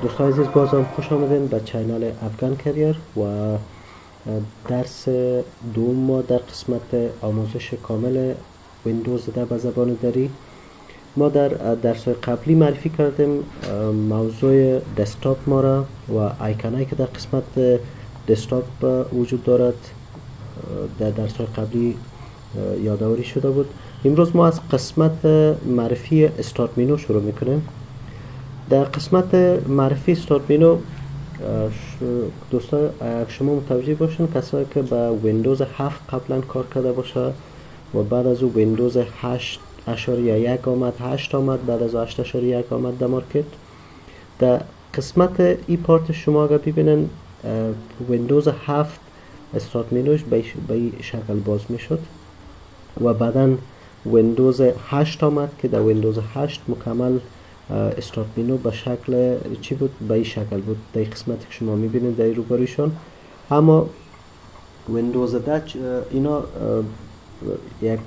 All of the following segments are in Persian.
دوستان عزیز بازم خوش آمدین به چینل افغان کریر و درس دوم ما در قسمت آموزش کامل ویندوز 10 به زبان دری. ما در درس قبلی معرفی کردیم موضوع دسکتاپ ما را و آیکونایی که در قسمت دسکتاپ وجود دارد در درس قبلی یادآوری شده بود. امروز ما از قسمت معرفی استارت مینو شروع میکنیم. در قسمت معرفی استارت مینو دوستان شما متوجه باشین کسایی که با ویندوز 7 قبلا کار کرده باشه و بعد از او ویندوز 8.1 آمد، 8 آمد، بعد از 8.1 آمد در مارکت. در قسمت ای پارت شما اگر ببینن ویندوز 7 استارت مینوش به شکل باز میشد و بعدا ویندوز 8 آمد که در ویندوز 8 مکمل استارت مینو به شکل چی بود؟ به این شکل بود در قسمتی که شما میبینید در روبرویشون. اما ویندوز 10 اینا یک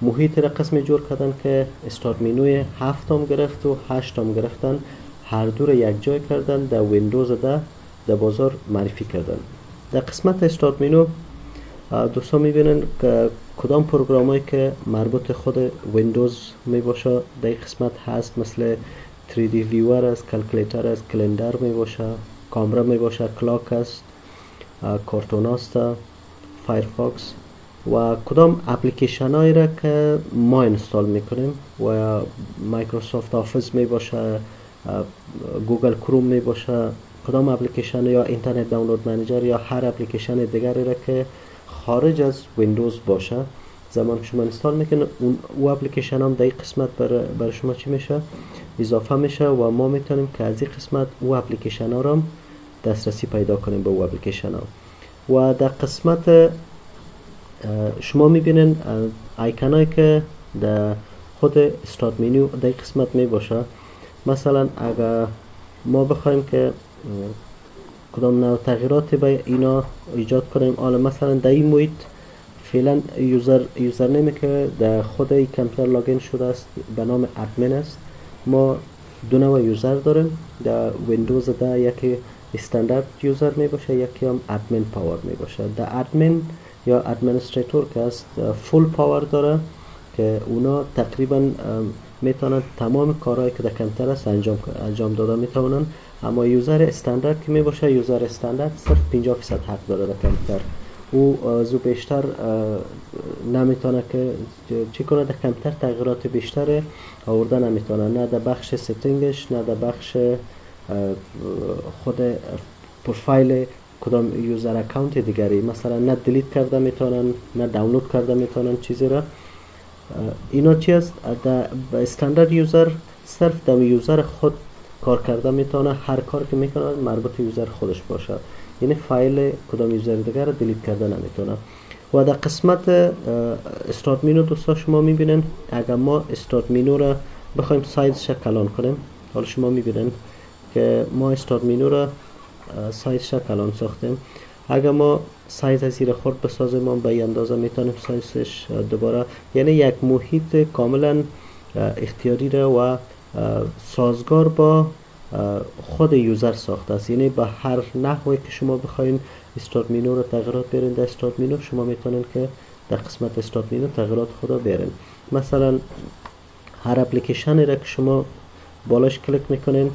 محیط را قسم جور کردن که استارت مینوی 7 هم گرفت و 8 هم گرفتن، هر دو را یک جای کردن در ویندوز 10 در بازار معرفی کردن. در قسمت استارت مینو دوستان میبینن که کدام پروگرامایی که مربوط خود ویندوز می باشه در این قسمت هست، مثل 3D ویور است، کلکولیتر است، کلندر می باشه، کامرا می باشه، کلاک است، کارتون است، فایرفاکس و کدام اپلیکیشن هایی را که ما انستال میکنیم و مایکروسافت آفیس می باشه، گوگل کروم می باشه، کدام اپلیکیشن یا اینترنت دانلود منیجر یا هر اپلیکیشن دیگری را که خارج از ویندوز باشه، زمان که شما انستال میکنه اون اپلیکیشن هم در این قسمت برای شما چی میشه؟ اضافه میشه و ما میتونیم که از این قسمت او اپلیکیشن ها را دسترسی پیدا کنیم به او اپلیکیشن ها. و در قسمت شما میبینین آیکون هایی که در خود استارت مینو در این قسمت میباشه. مثلا اگر ما بخوایم که کدام نوع تغییراتی به اینا ایجاد کنیم، حالا مثلا در این محیط فعلا یوزر نیمی که در خود این کامپیوتر لاگین شده است به نام ادمین است. ما دو نوع یوزر داریم در ویندوز 10، یکی استاندارد یوزر می باشه، یکی هم ادمین پاور می باشه. در ادمین یا ادمنستریتور که است فول پاور داره که اونا تقریبا میتونن تمام کارهایی که در کامپیوتر است انجام داده میتونن. اما یوزر استاندارد که می باشه، یوزر استاندارد صرف 50% حق داره در کامپیوتر. او زو بیشتر نمیتونه که چی کنه در کامپیوتر، تغییرات بیشتر آورده نمیتونه، نه در بخش ستینگش، نه در بخش خود پروفایل کدام یوزر اکانت دیگری، مثلا نه دیلیت کرده میتونن، نه دانلود کرده میتونن چیزی را. اینا چی است؟ در استاندارد یوزر صرف در یوزر خود کار کرده میتونه، هر کار که میکنه مربوط یوزر خودش باشه، یعنی فایل کدام یوزر دیگر رو دیلیت کرده نمیتونه. و در قسمت استارت مینو دوستا شما میبینن اگر ما استارت مینو را بخوایم سایزش کلان کنیم، حالا شما میبینن که ما استارت مینو را سایزش کلان ساختیم. اگر ما سایز از زیر خورد بسازیم ما به این اندازه میتونیم سایزش دوباره، یعنی یک محیط کاملا اختیاری را و سازگار با خود یوزر ساخته است. یعنی به هر نحوی که شما بخواین استارت مینو رو تغییرات بیارین در استارت مینو، شما میتونین که در قسمت استارت مینو تغییرات خود رو بیارین. مثلا هر اپلیکیشنی را که شما بالاش کلیک میکنین،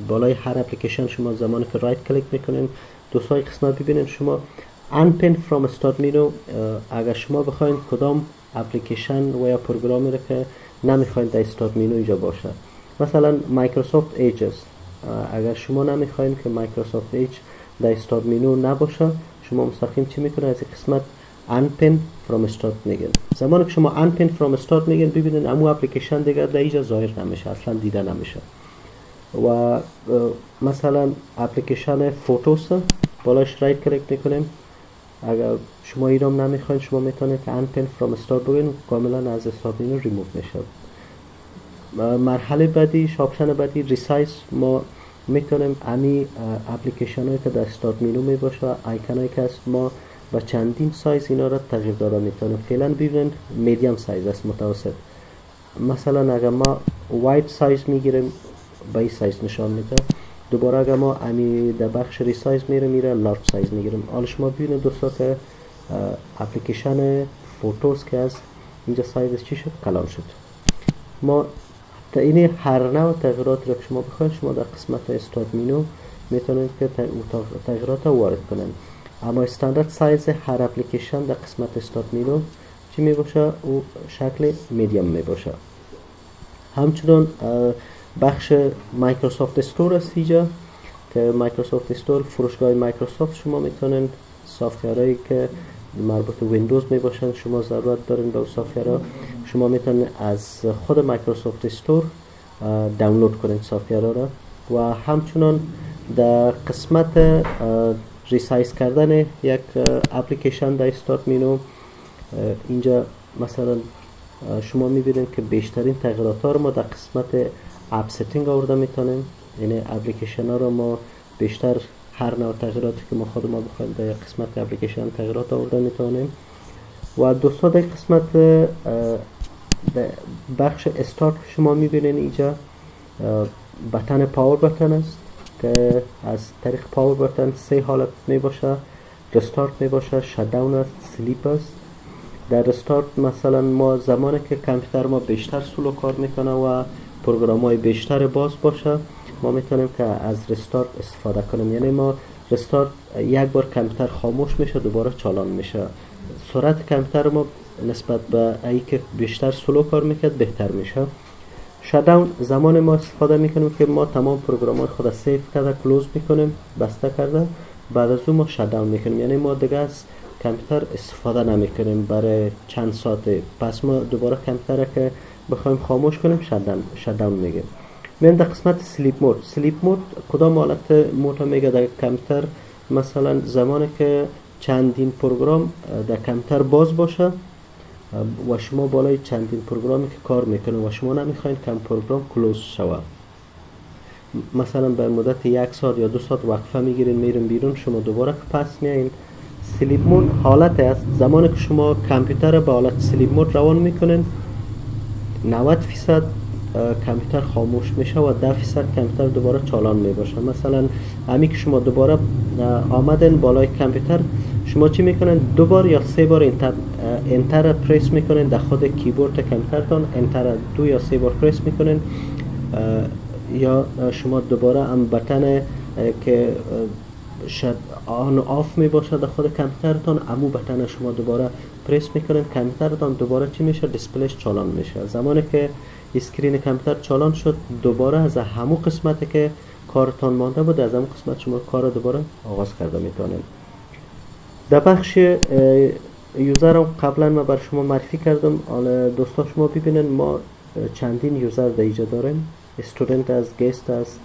بالای هر اپلیکیشن شما زمانی که رایت کلیک میکنین دوستای قسمت ببینین شما unpin from start menu، اگر شما بخواین کدام اپلیکیشن و یا پروگرامی را که نمیخواین در استارت مینو اینجا باشه، مثلا مایکروسافت ایج است، اگر شما نمیخواین که مایکروسافت ایج در استارت مینو نباشه، شما مستقیم چی میکنه؟ از این قسمت unpin from start میگن. زمانی که شما unpin from start میگن ببینید امو اپلیکیشن دیگر در اینجا ظاهر نمیشه، اصلا دیده نمیشه. و مثلا اپلیکیشن فوتوس بالاش رایت کلیک میکنیم، اگر شما ایرام نمیخواین شما میتونید که unpin from start بگین، کاملا از استارت مینو ریموو میشه. مرحله بعدی، آپشن بعدی ریسایز، ما میتونیم امی اپلیکیشن هایی که در استارت مینو می باشه، آیکون هایی که است، ما با چندین سایز اینا را تغییر داده میتونیم. فعلا ببینید میدیم سایز است، متوسط. مثلا اگر ما واید سایز میگیریم با این سایز نشان میده، دوباره اگر ما امی در بخش ریسایز میره لارج سایز میگیریم. حالا شما ببینید دوستا که اپلیکیشن فوتوز که از اینجا سایزش چی شد؟ کلان شد. ما این هر نوع تغییرات را که شما بخواید شما در قسمت استارت مینو میتونید که تغییرات را وارد کنید. اما استاندارد سایز هر اپلیکیشن در قسمت استارت مینو چی می باشه؟ او شکل میدیم می باشه. همچنان بخش مایکروسافت استور است اینجا که مایکروسافت استور فروشگاه مایکروسافت شما میتونید سافتورایی که مربوط ویندوز می باشن شما ضرورت دارین به سافتورها شما میتونید از خود مایکروسافت استور دانلود کنید سافتورها را. و همچنان در قسمت ریسایز کردن یک اپلیکیشن در استارت مینو اینجا مثلا شما میبینید که بیشترین تغییرات ها رو ما در قسمت اپ ستینگ آورده میتونیم. یعنی اپلیکیشن ها رو ما بیشتر هر نوع تغییراتی که ما خود ما بخوایم در قسمت اپلیکیشن تغییرات آورده میتونیم. و دوستا در قسمت بخش استارت شما میبینید اینجا بتن پاور بتن است که از طریق پاور بتن 3 حالت می باشه. رستارت می باشه، شتداون است، سلیپ است. در رستارت مثلا ما زمانی که کامپیوتر ما بیشتر سلو کار میکنه و پروگرام های بیشتر باز باشه ما میتونیم که از رستارت استفاده کنیم. یعنی ما رستارت یک بار کامپیوتر خاموش میشه دوباره چالان میشه. سرعت کامپیوتر ما نسبت به ای که بیشتر سلو کار میکرد بهتر میشه. شتداون زمان ما استفاده میکنیم که ما تمام پروگرام های خود سیو کرده کلوز میکنیم بسته کرده بعد از اون ما شتداون میکنیم. یعنی ما دیگه از کامپیوتر استفاده نمیکنیم برای چند ساعته. پس ما دوباره کامپیوتر که بخوایم خاموش کنیم شتداون میگیم. من در قسمت سلیپ مود کدام حالت مود میگه در کامپیوتر؟ مثلا زمانی که چندین پروگرام در کامپیوتر باز باشه و شما بالای چندین پروگرامی که کار میکنه و شما نمیخواین که پروگرام کلوز شود، مثلا به مدت 1 ساعت یا 2 ساعت وقفه میگیرین میرین بیرون شما دوباره که پس میایین. سلیپ مود حالت است زمانی که شما کامپیوتر به حالت سلیپ مود روان میکنین 90% کامپیوتر خاموش میشه و 10% کامپیوتر دوباره چالان میباشه. مثلا همین که شما دوباره آمدن بالای کامپیوتر شما چی میکنن؟ 2 بار یا 3 بار انتر پرس میکنن در خود کیبورد کامپیوترتون. انتر 2 یا 3 بار پرس میکنن یا شما دوباره هم بتن که آن آف می باشه در خود کامپیوترتون امو بتن شما دوباره پرس میکنن کامپیوترتون دوباره چی میشه؟ دیسپلیش چالان میشه. زمانی که اسکرین کامپیوتر چالان شد دوباره از همون قسمتی که کارتون مانده بود از همون قسمت شما کار دوباره آغاز کرده میتونید. در بخش یوزر هم قبلا ما بر شما معرفی کردم. دوستا شما ببینن ما چندین یوزر در اینجا داریم. استودنت است، گست است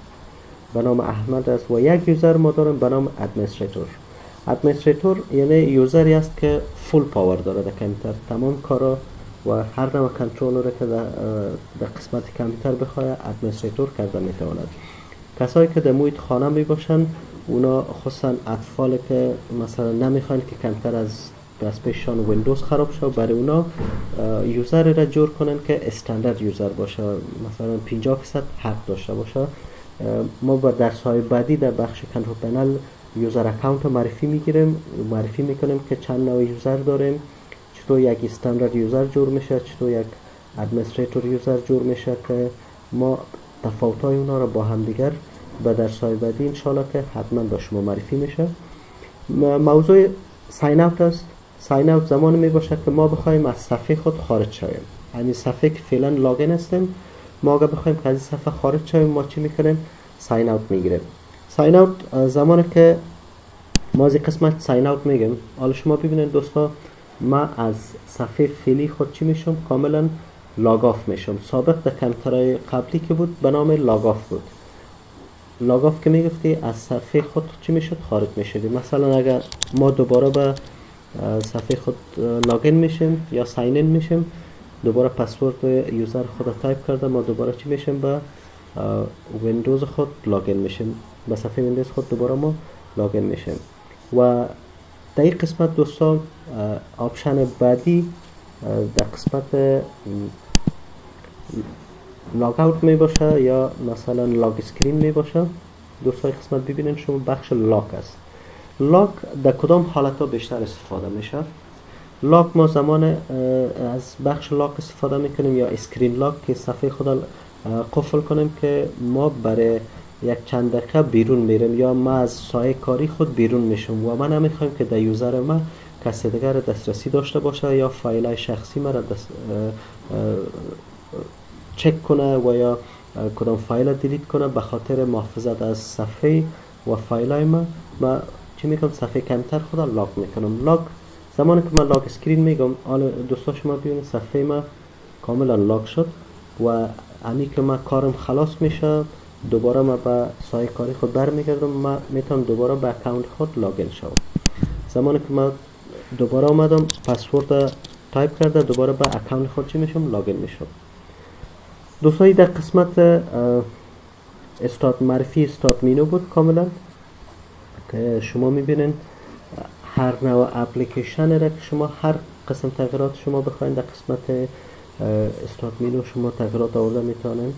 به نام احمد است و یک یوزر ما داریم به نام ادمنستریتور یعنی یوزری است که فول پاور داره در کامپیوتر. تمام کارا و هر نوع کنترل را که در قسمت کامپیوتر بخواد ادمنستریتور کرده میتواند. کسایی که در محیط خانه می باشن اونا خصوصا اطفال که مثلا نمیخوان که کامپیوتر از پیششان ویندوز خراب شه برای اونا یوزر را جور کنن که استاندارد یوزر باشه مثلا 50% حق داشته باشه. ما با درس های بعدی در بخش کنترل پنل یوزر اکانت معرفی میکنیم که چند نوع یوزر داریم، چطور یک استاندارد یوزر جور میشه، چطور یک ادمنستریتور یوزر جور میشه که ما تفاوت های اونا رو با هم دیگر به درس های بعدی انشالله که حتما با شما معرفی میشه. موضوع ساین اوت است. ساین اوت زمان می باشه که ما بخوایم از صفحه خود خارج شویم. یعنی صفحه که فعلا لاگین هستیم ما اگه بخوایم که از صفحه خارج شویم ما چی میکنیم؟ ساین اوت میگیریم. ساین اوت زمانی که ما از قسمت ساین اوت میگیم حالا شما ببینید دوستا ما از صفحه فعلی خود چی میشم؟ کاملا لاگ آف میشم. سابق در کامپیوترهای قبلی که بود به نام لاگ آف بود. لاگ آف که میگفتی از صفحه خود چی میشد؟ خارج میشدی. مثلا اگر ما دوباره به صفحه خود لاگین میشیم یا ساین این میشیم دوباره پسورد یوزر خود تایپ کرده ما دوباره چی میشیم؟ به ویندوز خود لاگین میشیم. به صفحه ویندوز خود دوباره ما لاگین میشیم. و در این قسمت دوستان آپشن بعدی در قسمت لاگ اوت می باشه یا مثلا لاگ اسکرین می باشه. دوستای قسمت ببینین شما بخش لاک است. لاک در کدام حالت ها بیشتر استفاده میشه؟ لاک ما زمان از بخش لاک استفاده میکنیم یا اسکرین لاک که صفحه خود قفل کنیم که ما برای یک چند دقیقه بیرون میریم یا ما از سایه کاری خود بیرون میشم و ما نمیخوایم که در یوزر ما کسی دیگر دسترسی داشته باشه یا فایل شخصی ما را چک کنه و یا کدام فایل دیلیت کنه. به خاطر محافظت از صفحه و فایل ما چی میکنم؟ صفحه کمتر خدا لاک میکنم. لاک زمانی که من لاک اسکرین میگم دوستا شما ببینید صفحه ما کاملا لاک شد و امی که من کارم خلاص میشه دوباره ما به سایه کاری خود برمیگردم. من میتونم دوباره به اکانت خود لاگین شوم. زمانی که من دوباره آمدم پسورد تایپ کرده دوباره به اکانت خود چی میشم؟ لاگین میشم. دوستایی در قسمت استارت معرفی استارت مینو بود کاملا که شما میبینین هر نوع اپلیکیشن را که شما هر قسم تغییرات شما بخواید در قسمت استارت مینو شما تغییرات آورده میتونین.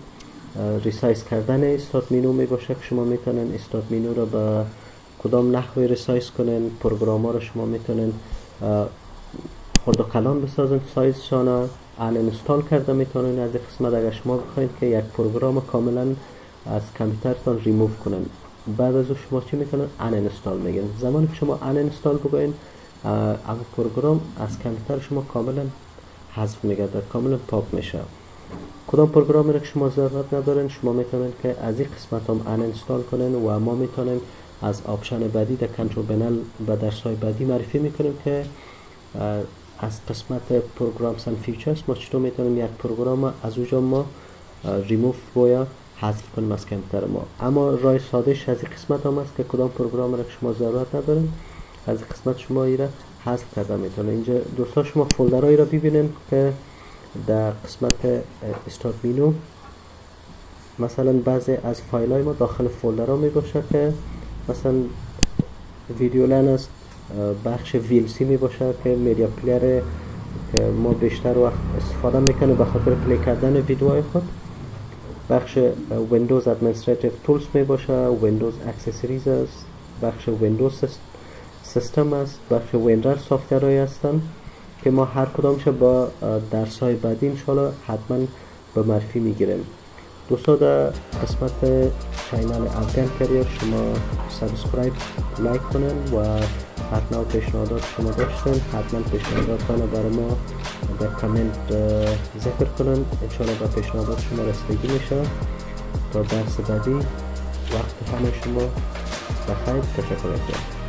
ریسایز کردن استارت مینو میباشه که شما میتونین استارت مینو را به کدام نحوی ریسایز کنین. پروگرام ها را شما میتونین خرد و کلان بسازین، سایز شانه ان اینستال کرده میتونین. از این قسمت اگر شما بخواید که یک پروگرام کاملا از کامپیوترتان ریموو کنین بعد از شما چی میکنین؟ ان اینستال میگین. زمانی که شما ان اینستال بگوین اون پروگرام از کامپیوتر شما کاملا حذف میگرده، کاملا پاک میشه. کدام پروگرامی را که شما ضرورت ندارین شما میتونین که از این قسمت هم ان اینستال کنین و ما میتونیم از آپشن بعدی در کنترل پنل و درس‌های بعدی معرفی میکنیم که از قسمت پروگرامز اند فیچرز ما چطور میتونیم یک پروگرام از اونجا ما ریموو و حذف کنیم از کامپیوتر ما. اما راه سادهش از این قسمت هم است که کدام پروگرام را که شما ضرورت ندارین از این قسمت شما ایره حذف کرده میتونه. اینجا دوستا شما فولدرهایی را ببینین که در قسمت استارت مینو مثلا بعضی از فایل های ما داخل فولدرها می باشه که مثلا ویدیو لن است، بخش VLC می باشه که میدیا پلیر که ما بیشتر وقت استفاده میکنه به خاطر پلی کردن ویدیوهای خود. بخش ویندوز ادمنستریتیو تولز می باشه، ویندوز اکسسوریز است، بخش ویندوز سیستم است، بخش ویندر سافتورهای هستن که ما هر کدامش با درس های بعدی انشاءالله حتما به معرفی میگیریم. دوستا در قسمت چینل افغان کریر شما سابسکرایب لایک کنن و هر نوع پیشنهادات شما داشتن حتما پیشنهاداتان برای ما در کامنت ذکر کنن. انشاءالله به پیشنهادات شما رسیدگی میشه. تا درس بعدی وقت همه شما بخیر. تشکر.